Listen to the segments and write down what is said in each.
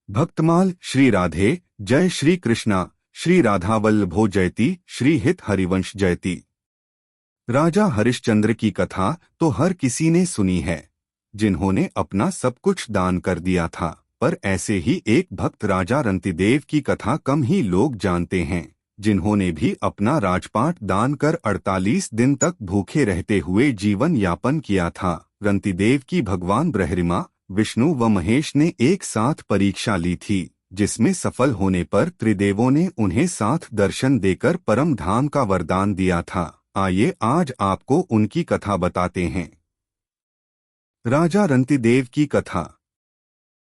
भक्तमाल श्री राधे जय श्री कृष्णा श्री राधा वल्लभो जयति श्री हित हरिवंश जयति। राजा हरिश्चंद्र की कथा तो हर किसी ने सुनी है, जिन्होंने अपना सब कुछ दान कर दिया था। पर ऐसे ही एक भक्त राजा रंतिदेव की कथा कम ही लोग जानते हैं, जिन्होंने भी अपना राजपाट दान कर 48 दिन तक भूखे रहते हुए जीवन यापन किया था। रंतिदेव की भगवान ब्रह्मा, विष्णु व महेश ने एक साथ परीक्षा ली थी, जिसमें सफल होने पर त्रिदेवों ने उन्हें साथ दर्शन देकर परम धाम का वरदान दिया था। आइए आज आपको उनकी कथा बताते हैं। राजा रंतिदेव की कथा।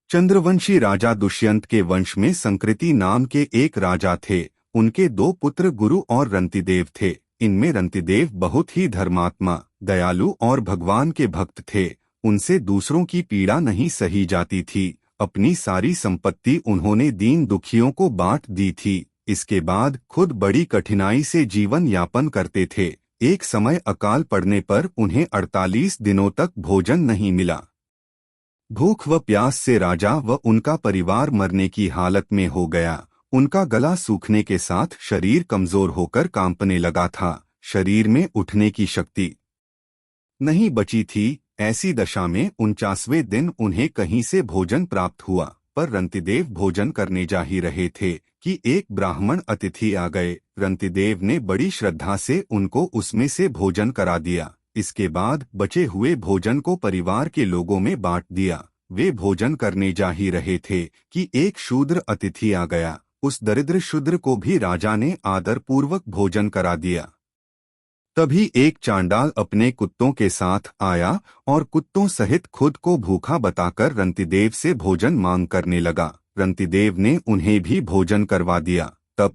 चंद्रवंशी राजा दुष्यंत के वंश में संकृति नाम के एक राजा थे। उनके 2 पुत्र गुरु और रंतिदेव थे। इनमें रंतिदेव बहुत ही धर्मात्मा, दयालु और भगवान के भक्त थे। उनसे दूसरों की पीड़ा नहीं सही जाती थी। अपनी सारी संपत्ति उन्होंने दीन दुखियों को बांट दी थी। इसके बाद खुद बड़ी कठिनाई से जीवन यापन करते थे। एक समय अकाल पड़ने पर उन्हें 48 दिनों तक भोजन नहीं मिला। भूख व प्यास से राजा व उनका परिवार मरने की हालत में हो गया। उनका गला सूखने के साथ शरीर कमजोर होकर कांपने लगा था। शरीर में उठने की शक्ति नहीं बची थी। ऐसी दशा में 49वें दिन उन्हें कहीं से भोजन प्राप्त हुआ। पर रंतिदेव भोजन करने जा ही रहे थे कि एक ब्राह्मण अतिथि आ गए। रंतिदेव ने बड़ी श्रद्धा से उनको उसमें से भोजन करा दिया। इसके बाद बचे हुए भोजन को परिवार के लोगों में बांट दिया। वे भोजन करने जा ही रहे थे कि एक शूद्र अतिथि आ गया। उस दरिद्र शूद्र को भी राजा ने आदर पूर्वक भोजन करा दिया। तभी एक चांडाल अपने कुत्तों के साथ आया और कुत्तों सहित खुद को भूखा बताकर रंतिदेव से भोजन मांग करने लगा। रंतिदेव ने उन्हें भी भोजन करवा दिया। तब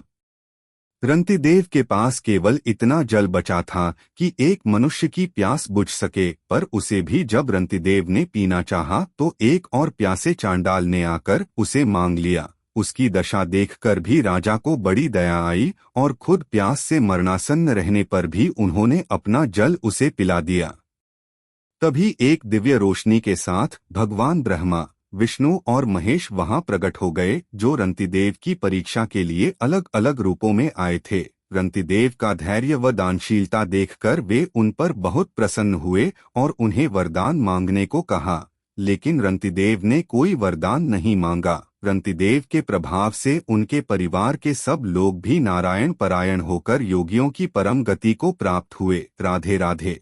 रंतिदेव के पास केवल इतना जल बचा था कि एक मनुष्य की प्यास बुझ सके। पर उसे भी जब रंतिदेव ने पीना चाहा तो एक और प्यासे चांडाल ने आकर उसे मांग लिया। उसकी दशा देखकर भी राजा को बड़ी दया आई और खुद प्यास से मरणासन्न रहने पर भी उन्होंने अपना जल उसे पिला दिया। तभी एक दिव्य रोशनी के साथ भगवान ब्रह्मा, विष्णु और महेश वहां प्रकट हो गए, जो रंतिदेव की परीक्षा के लिए अलग अलग रूपों में आए थे। रंतिदेव का धैर्य व दानशीलता देखकर वे उन पर बहुत प्रसन्न हुए और उन्हें वरदान मांगने को कहा। लेकिन रंतिदेव ने कोई वरदान नहीं मांगा। रंतिदेव के प्रभाव से उनके परिवार के सब लोग भी नारायण परायण होकर योगियों की परम गति को प्राप्त हुए। राधे राधे।